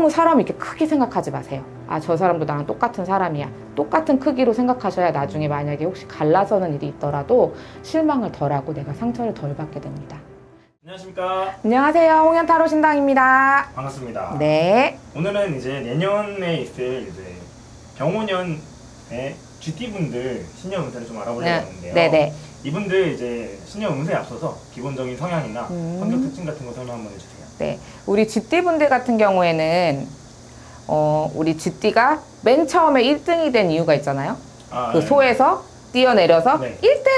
너무 사람을 이렇게 크게 생각하지 마세요. 아, 저 사람도 나랑 똑같은 사람이야. 똑같은 크기로 생각하셔야 나중에 만약에 혹시 갈라서는 일이 있더라도 실망을 덜하고 내가 상처를 덜 받게 됩니다. 안녕하십니까. 안녕하세요. 홍연타로 신당입니다. 반갑습니다. 네. 오늘은 이제 내년에 있을 이제 병오년의 GT분들 신년 운세를 좀 알아보려고 하는데요. 네네. 이분들 이제 신년 운세에 앞서서 기본적인 성향이나 성격 특징 같은 거 설명 한번 해주세요. 네. 우리 GT분들 같은 경우에는 우리 GT가 맨 처음에 1등이 된 이유가 있잖아요. 그 네. 소에서 뛰어내려서 네. 1등!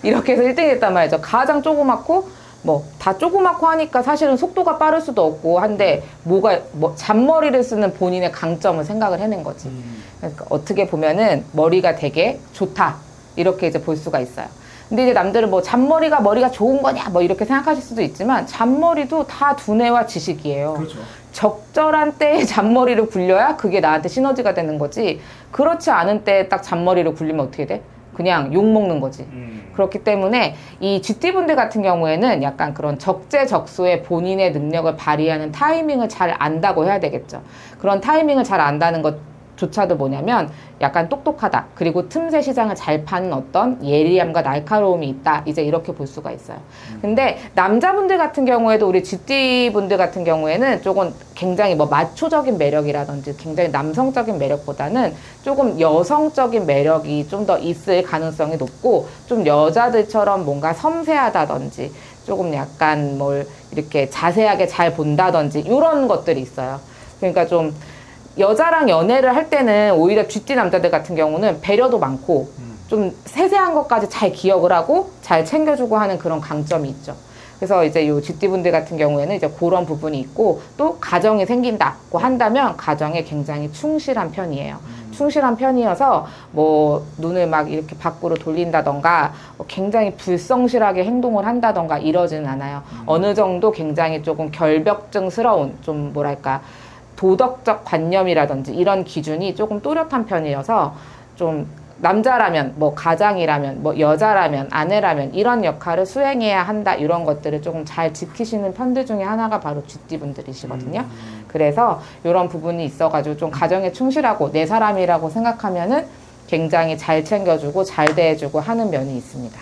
이렇게 해서 1등이 됐단 말이죠. 가장 조그맣고 뭐 다 조그맣고 하니까 사실은 속도가 빠를 수도 없고 한데 잔머리를 쓰는 본인의 강점을 생각을 해낸 거지. 그러니까 어떻게 보면은 머리가 되게 좋다 이렇게 이제 볼 수가 있어요. 근데 이제 남들은 뭐 잔머리가 머리가 좋은 거냐 뭐 이렇게 생각하실 수도 있지만 잔머리도 다 두뇌와 지식이에요. 그렇죠. 적절한 때에 잔머리를 굴려야 그게 나한테 시너지가 되는 거지. 그렇지 않은 때에 딱 잔머리를 굴리면 어떻게 돼? 그냥 욕먹는 거지. 그렇기 때문에 이 GT분들 같은 경우에는 약간 그런 적재적소에 본인의 능력을 발휘하는 타이밍을 잘 안다고 해야 되겠죠. 그런 타이밍을 잘 안다는 것조차도 뭐냐면 약간 똑똑하다. 그리고 틈새 시장을 잘 파는 어떤 예리함과 날카로움이 있다. 이제 이렇게 볼 수가 있어요. 근데 남자분들 같은 경우에도 우리 GT분들 같은 경우에는 조금 굉장히 뭐 마초적인 매력이라든지 굉장히 남성적인 매력보다는 조금 여성적인 매력이 좀 더 있을 가능성이 높고 좀 여자들처럼 뭔가 섬세하다든지 조금 약간 뭘 이렇게 자세하게 잘 본다든지 이런 것들이 있어요. 그러니까 좀 여자랑 연애를 할 때는 오히려 GT 남자들 같은 경우는 배려도 많고 좀 세세한 것까지 잘 기억을 하고 잘 챙겨주고 하는 그런 강점이 있죠. 그래서 이제 요 GT분들 같은 경우에는 이제 그런 부분이 있고 또 가정이 생긴다고 한다면 가정에 굉장히 충실한 편이에요. 충실한 편이어서 뭐 눈을 막 이렇게 밖으로 돌린다던가 굉장히 불성실하게 행동을 한다던가 이러지는 않아요. 어느 정도 굉장히 조금 결벽증스러운 좀 뭐랄까 도덕적 관념이라든지 이런 기준이 조금 또렷한 편이어서 좀 남자라면 뭐 가장이라면 뭐 여자라면 아내라면 이런 역할을 수행해야 한다 이런 것들을 조금 잘 지키시는 편들 중에 하나가 바로 GT분들이시거든요. 그래서 이런 부분이 있어가지고 좀 가정에 충실하고 내 사람이라고 생각하면은 굉장히 잘 챙겨주고 잘 대해주고 하는 면이 있습니다.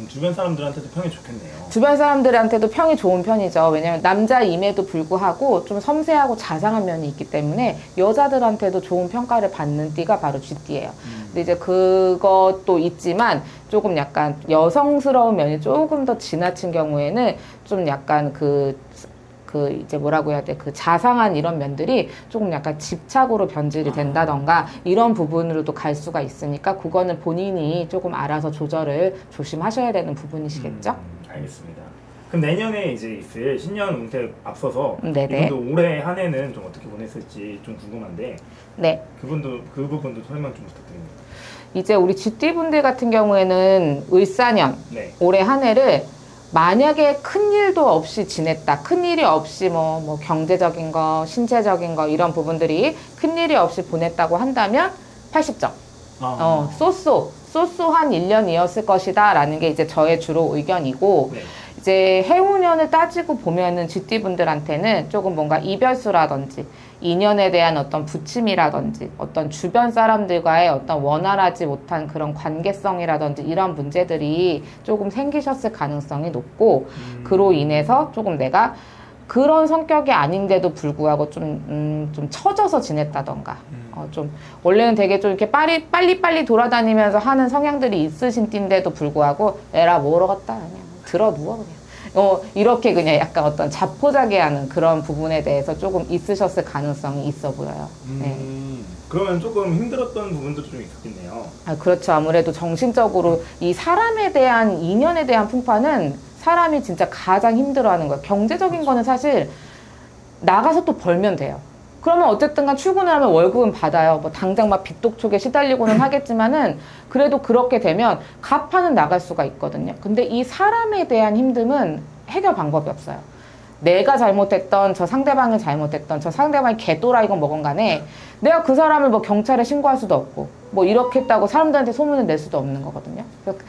주변 사람들한테도 평이 좋겠네요. 주변 사람들한테도 평이 좋은 편이죠. 왜냐면 남자임에도 불구하고 좀 섬세하고 자상한 면이 있기 때문에 여자들한테도 좋은 평가를 받는 띠가 바로 GT예요. 근데 이제 그것도 있지만 조금 약간 여성스러운 면이 조금 더 지나친 경우에는 좀 약간 이제 뭐라고 해야 돼? 그 자상한 이런 면들이 조금 약간 집착으로 변질이 된다던가 이런 부분으로도 갈 수가 있으니까 그거는 본인이 조금 알아서 조절을 조심하셔야 되는 부분이시겠죠? 알겠습니다. 그럼 내년에 이제 있을 신년 운세 앞서서 네네. 이분도 올해 한 해는 좀 어떻게 보냈을지 좀 궁금한데 네. 그 부분도 설명 좀 부탁드립니다. 이제 우리 GT분들 같은 경우에는 을사년 네. 올해 한 해를 만약에 큰일도 없이 지냈다. 큰일이 없이 뭐 경제적인 거, 신체적인 거 이런 부분들이 큰일이 없이 보냈다고 한다면 80점. 쏘쏘한 1년이었을 것이다 라는 게 이제 저의 주로 의견이고 네. 이제 해운년을 따지고 보면은 GT분들한테는 조금 뭔가 이별수라든지 인연에 대한 어떤 부침이라든지 어떤 주변 사람들과의 어떤 원활하지 못한 그런 관계성이라든지 이런 문제들이 조금 생기셨을 가능성이 높고 그로 인해서 조금 내가 그런 성격이 아닌데도 불구하고 좀 처져서 지냈다던가 좀 원래는 되게 좀 이렇게 빨리 돌아다니면서 하는 성향들이 있으신 띠인데도 불구하고 에라 뭐러 갔다 그냥 들어 누워 그냥 이렇게 그냥 약간 어떤 자포자기하는 그런 부분에 대해서 조금 있으셨을 가능성이 있어 보여요. 네. 그러면 조금 힘들었던 부분도 좀 있었겠네요. 그렇죠. 아무래도 정신적으로 이 사람에 대한 인연에 대한 풍파는 사람이 진짜 가장 힘들어하는 거예요. 경제적인 거는 사실 나가서 또 벌면 돼요. 그러면 어쨌든 간 출근을 하면 월급은 받아요. 뭐 당장 막 빚독촉에 시달리고는 하겠지만은 그래도 그렇게 되면 갚아는 나갈 수가 있거든요. 근데 이 사람에 대한 힘듦은 해결 방법이 없어요. 내가 잘못했던 저 상대방이 잘못했던 저 상대방이 개또라이건 뭐건 간에 내가 그 사람을 뭐 경찰에 신고할 수도 없고 뭐 이렇게 했다고 사람들한테 소문을 낼 수도 없는 거거든요. 그래서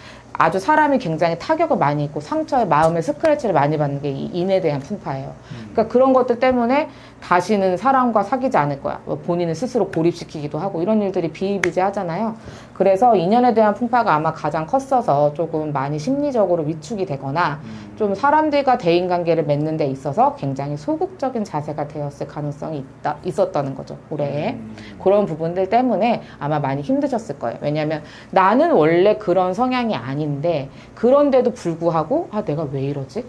아주 사람이 굉장히 타격을 많이 입고 상처에 마음의 스크래치를 많이 받는 게 이 인에 대한 풍파예요. 그러니까 그런 것들 때문에 다시는 사람과 사귀지 않을 거야. 본인을 스스로 고립시키기도 하고 이런 일들이 비일비재하잖아요. 그래서 인연에 대한 풍파가 아마 가장 컸어서 조금 많이 심리적으로 위축이 되거나 좀 사람들과 대인관계를 맺는 데 있어서 굉장히 소극적인 자세가 되었을 가능성이 있었다는 거죠. 올해에. 그런 부분들 때문에 아마 많이 힘드셨을 거예요. 왜냐하면 나는 원래 그런 성향이 아닌데 그런데도 불구하고 아 내가 왜 이러지?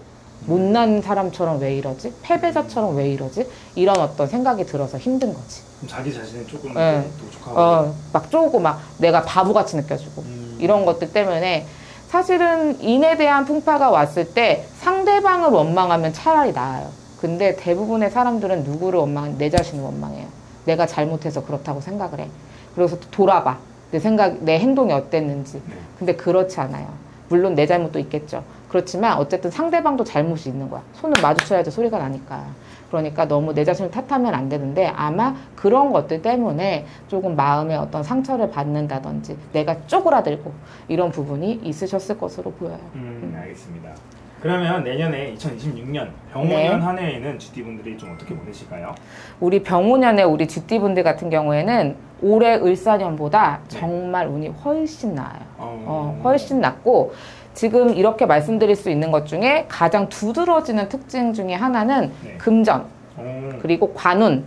못난 사람처럼 왜 이러지? 패배자처럼 왜 이러지? 이런 어떤 생각이 들어서 힘든 거지. 그럼 자기 자신을 조금 네. 노력하고 막 쪼고 막 내가 바보같이 느껴지고 이런 것들 때문에 사실은 인에 대한 풍파가 왔을 때 상대방을 원망하면 차라리 나아요. 근데 대부분의 사람들은 누구를 원망해? 내 자신을 원망해요. 내가 잘못해서 그렇다고 생각을 해. 그래서 돌아봐. 내 행동이 어땠는지. 근데 그렇지 않아요. 물론 내 잘못도 있겠죠. 그렇지만 어쨌든 상대방도 잘못이 있는 거야. 손을 마주쳐야지 소리가 나니까. 그러니까 너무 내 자신을 탓하면 안 되는데 아마 그런 것들 때문에 조금 마음에 어떤 상처를 받는다든지 내가 쪼그라들고 이런 부분이 있으셨을 것으로 보여요. 알겠습니다. 그러면 내년에 2026년 병오년 네. 한 해에는 GT분들이 좀 어떻게 보내실까요? 우리 병오년에 우리 GT분들 같은 경우에는 올해 을사년보다 네. 정말 운이 훨씬 나아요. 훨씬 낫고 지금 이렇게 말씀드릴 수 있는 것 중에 가장 두드러지는 특징 중에 하나는 네. 금전, 그리고 관운,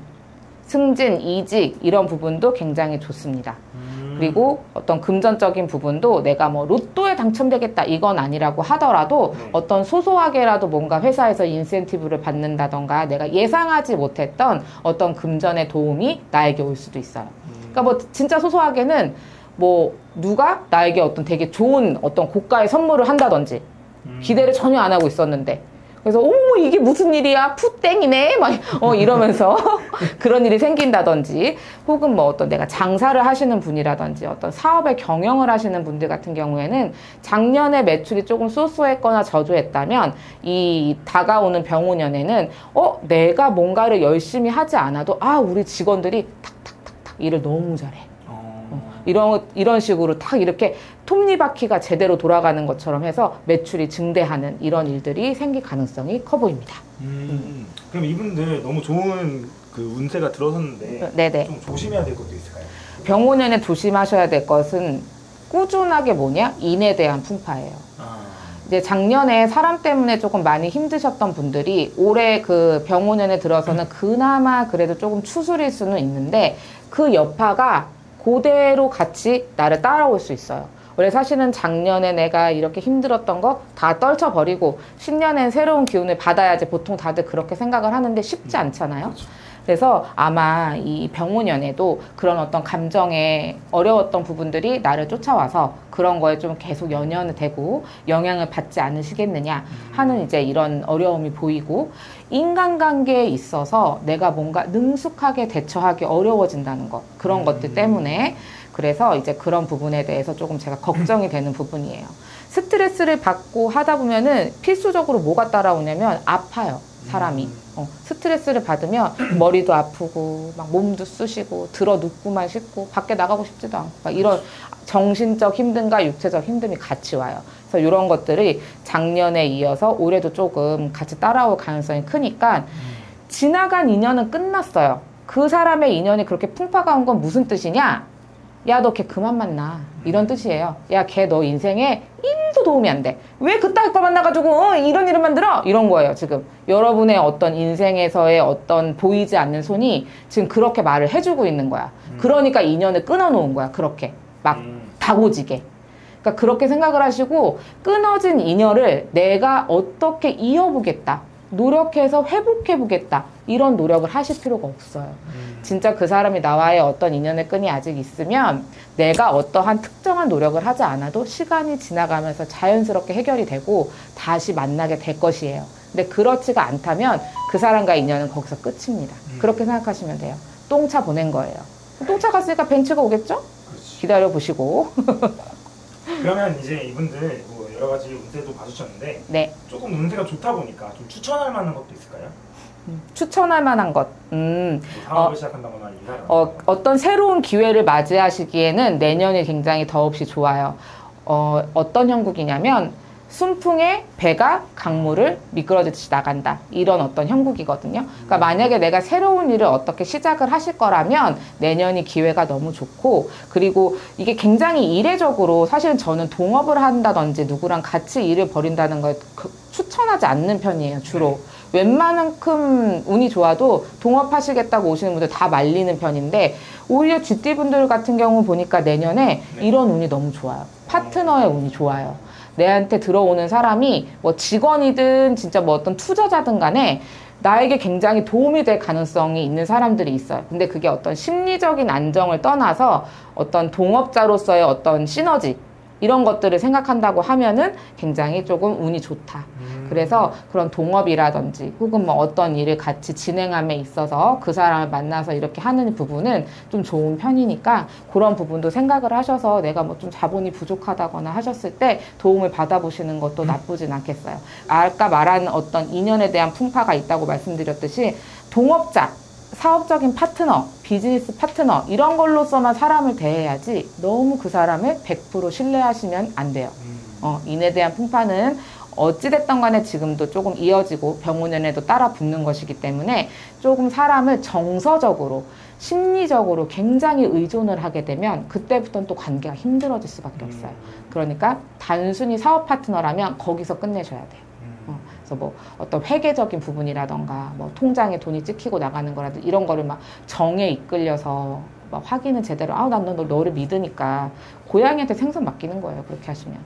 승진, 이직 이런 부분도 굉장히 좋습니다. 그리고 어떤 금전적인 부분도 내가 뭐 로또에 당첨되겠다 이건 아니라고 하더라도 어떤 소소하게라도 뭔가 회사에서 인센티브를 받는다던가 내가 예상하지 못했던 어떤 금전의 도움이 나에게 올 수도 있어요. 그러니까 뭐 진짜 소소하게는 뭐 누가 나에게 어떤 되게 좋은 어떤 고가의 선물을 한다든지 기대를 전혀 안 하고 있었는데 그래서 어머 이게 무슨 일이야 푸땡이네 막 이러면서 그런 일이 생긴다든지 혹은 뭐 어떤 내가 장사를 하시는 분이라든지 어떤 사업의 경영을 하시는 분들 같은 경우에는 작년에 매출이 조금 쏘쏘했거나 저조했다면 이 다가오는 병오년에는 내가 뭔가를 열심히 하지 않아도 우리 직원들이 탁탁탁탁 일을 너무 잘해. 이런 식으로 딱 이렇게 톱니바퀴가 제대로 돌아가는 것처럼 해서 매출이 증대하는 이런 일들이 생길 가능성이 커 보입니다. 그럼 이분들 너무 좋은 그 운세가 들어섰는데 네네. 좀 조심해야 될 것도 있을까요? 병오년에 조심하셔야 될 것은 꾸준하게 인에 대한 풍파예요. 이제 작년에 사람 때문에 조금 많이 힘드셨던 분들이 올해 그 병오년에 들어서는 그나마 그래도 조금 추스릴 수는 있는데 그 여파가 그대로 같이 나를 따라올 수 있어요. 원래 사실은 작년에 내가 이렇게 힘들었던 거 다 떨쳐버리고 신년엔 새로운 기운을 받아야지 보통 다들 그렇게 생각을 하는데 쉽지 않잖아요. 그렇죠. 그래서 아마 이 병오년에도 그런 어떤 감정에 어려웠던 부분들이 나를 쫓아와서 그런 거에 좀 계속 연연이 되고 영향을 받지 않으시겠느냐 하는 이제 이런 어려움이 보이고 인간관계에 있어서 내가 뭔가 능숙하게 대처하기 어려워진다는 것 그런 것들 때문에 그래서 이제 그런 부분에 대해서 조금 제가 걱정이 되는 부분이에요. 스트레스를 받고 하다 보면은 필수적으로 뭐가 따라오냐면 아파요. 사람이 스트레스를 받으면 머리도 아프고 막 몸도 쑤시고 들어 눕고만 싶고 밖에 나가고 싶지도 않고 막 이런 정신적 힘듦과 육체적 힘듦이 같이 와요. 그래서 이런 것들이 작년에 이어서 올해도 조금 같이 따라올 가능성이 크니까 지나간 인연은 끝났어요. 그 사람의 인연이 그렇게 풍파가 온 건 무슨 뜻이냐? 야, 너 걔 그만 만나. 이런 뜻이에요. 야, 걔 너 인생에 1도 도움이 안 돼. 왜 그따위 거 만나가지고 이런 일을 만들어? 이런 거예요, 지금. 여러분의 어떤 인생에서의 어떤 보이지 않는 손이 지금 그렇게 말을 해주고 있는 거야. 그러니까 인연을 끊어놓은 거야, 그렇게. 막 다고지게. 그러니까 그렇게 생각을 하시고 끊어진 인연을 내가 어떻게 이어보겠다. 노력해서 회복해보겠다. 이런 노력을 하실 필요가 없어요. 진짜 그 사람이 나와의 어떤 인연의 끈이 아직 있으면 내가 어떠한 특정한 노력을 하지 않아도 시간이 지나가면서 자연스럽게 해결이 되고 다시 만나게 될 것이에요. 근데 그렇지가 않다면 그 사람과의 인연은 거기서 끝입니다. 그렇게 생각하시면 돼요. 똥차 보낸 거예요. 똥차 갔으니까 벤츠가 오겠죠? 그렇지. 기다려보시고. 그러면 이제 이분들 뭐 여러 가지 운세도 봐주셨는데 네. 조금 운세가 좋다 보니까 좀 추천할 만한 것도 있을까요? 추천할 만한 것. 뭐 사업을 시작한다거나 일하거나 어떤 새로운 기회를 맞이하시기에는 내년이 굉장히 더없이 좋아요. 어떤 형국이냐면 순풍에 배가 강물을 미끄러지듯이 나간다. 이런 어떤 형국이거든요. 그러니까 만약에 내가 새로운 일을 어떻게 시작을 하실 거라면 내년이 기회가 너무 좋고, 그리고 이게 굉장히 이례적으로 사실은 저는 동업을 한다든지 누구랑 같이 일을 벌인다는 걸 추천하지 않는 편이에요, 주로. 웬만큼 운이 좋아도 동업하시겠다고 오시는 분들 다 말리는 편인데, 오히려 GT분들 같은 경우 보니까 내년에 이런 운이 너무 좋아요. 파트너의 운이 좋아요. 내한테 들어오는 사람이 뭐 직원이든 진짜 뭐 어떤 투자자든 간에 나에게 굉장히 도움이 될 가능성이 있는 사람들이 있어요. 근데 그게 어떤 심리적인 안정을 떠나서 어떤 동업자로서의 어떤 시너지, 이런 것들을 생각한다고 하면은 굉장히 조금 운이 좋다. 그래서 그런 동업이라든지 혹은 뭐 어떤 일을 같이 진행함에 있어서 그 사람을 만나서 이렇게 하는 부분은 좀 좋은 편이니까, 그런 부분도 생각을 하셔서 내가 뭐 좀 자본이 부족하다거나 하셨을 때 도움을 받아보시는 것도 나쁘진 않겠어요. 아까 말한 어떤 인연에 대한 풍파가 있다고 말씀드렸듯이 동업자, 사업적인 파트너, 비즈니스 파트너, 이런 걸로서만 사람을 대해야지 너무 그 사람을 100% 신뢰하시면 안 돼요. 인에 대한 풍파는 어찌됐든 간에 지금도 조금 이어지고 병운연에도 따라 붙는 것이기 때문에 조금 사람을 정서적으로, 심리적으로 굉장히 의존을 하게 되면 그때부터는 또 관계가 힘들어질 수밖에 없어요. 그러니까 단순히 사업 파트너라면 거기서 끝내셔야 돼요. 그래서 뭐 어떤 회계적인 부분이라던가 뭐 통장에 돈이 찍히고 나가는 거라든지 이런 거를 막 정에 이끌려서 막 확인은 제대로, 난 너를 믿으니까 고양이한테 생선 맡기는 거예요. 그렇게 하시면.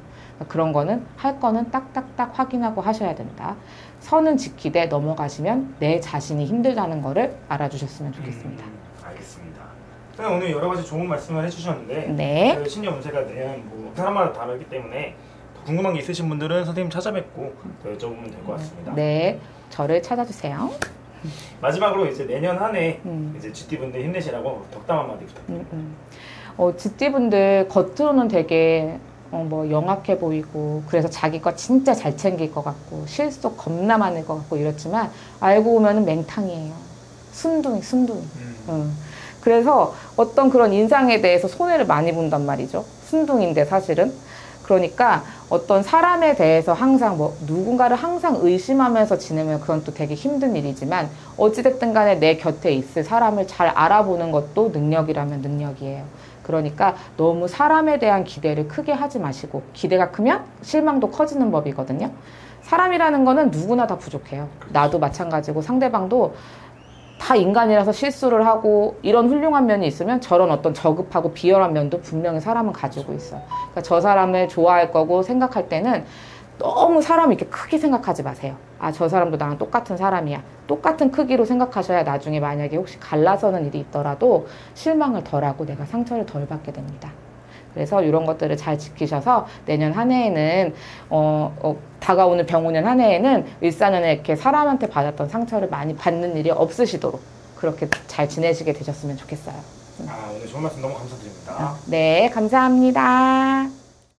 그런 거는 할 거는 딱딱딱 확인하고 하셔야 된다. 선은 지키되 넘어가시면 내 자신이 힘들다는 거를 알아주셨으면 좋겠습니다. 알겠습니다. 선생님 오늘 여러 가지 좋은 말씀을 해주셨는데, 네. 그 신년 운세가 내년 뭐 사람마다 다르기 때문에 궁금한 게 있으신 분들은 선생님 찾아뵙고 더 여쭤보면 될 것 같습니다. 네, 저를 찾아주세요. 마지막으로 이제 내년 한 해 이제 GT분들 힘내시라고 덕담 한마디 부탁드립니다. GT분들 겉으로는 되게 뭐 영악해 보이고, 그래서 자기 거 진짜 잘 챙길 것 같고 실속 겁나 많을 것 같고 이렇지만 알고 보면은 맹탕이에요. 순둥이. 그래서 어떤 그런 인상에 대해서 손해를 많이 본단 말이죠. 순둥인데 사실은. 그러니까 어떤 사람에 대해서 항상 뭐 누군가를 항상 의심하면서 지내면 그건 또 되게 힘든 일이지만, 어찌됐든 간에 내 곁에 있을 사람을 잘 알아보는 것도 능력이라면 능력이에요. 그러니까 너무 사람에 대한 기대를 크게 하지 마시고, 기대가 크면 실망도 커지는 법이거든요. 사람이라는 거는 누구나 다 부족해요. 나도 마찬가지고 상대방도 다 인간이라서 실수를 하고, 이런 훌륭한 면이 있으면 저런 어떤 저급하고 비열한 면도 분명히 사람은 가지고 있어요. 그러니까 저 사람을 좋아할 거고 생각할 때는 너무 사람을 이렇게 크게 생각하지 마세요. 저 사람도 나랑 똑같은 사람이야. 똑같은 크기로 생각하셔야 나중에 만약에 혹시 갈라서는 일이 있더라도 실망을 덜하고 내가 상처를 덜 받게 됩니다. 그래서 이런 것들을 잘 지키셔서 내년 한 해에는 다가오는 병오년 한 해에는 일사년에 이렇게 사람한테 받았던 상처를 많이 받는 일이 없으시도록 그렇게 잘 지내시게 되셨으면 좋겠어요. 오늘 좋은 말씀 너무 감사드립니다. 네, 감사합니다.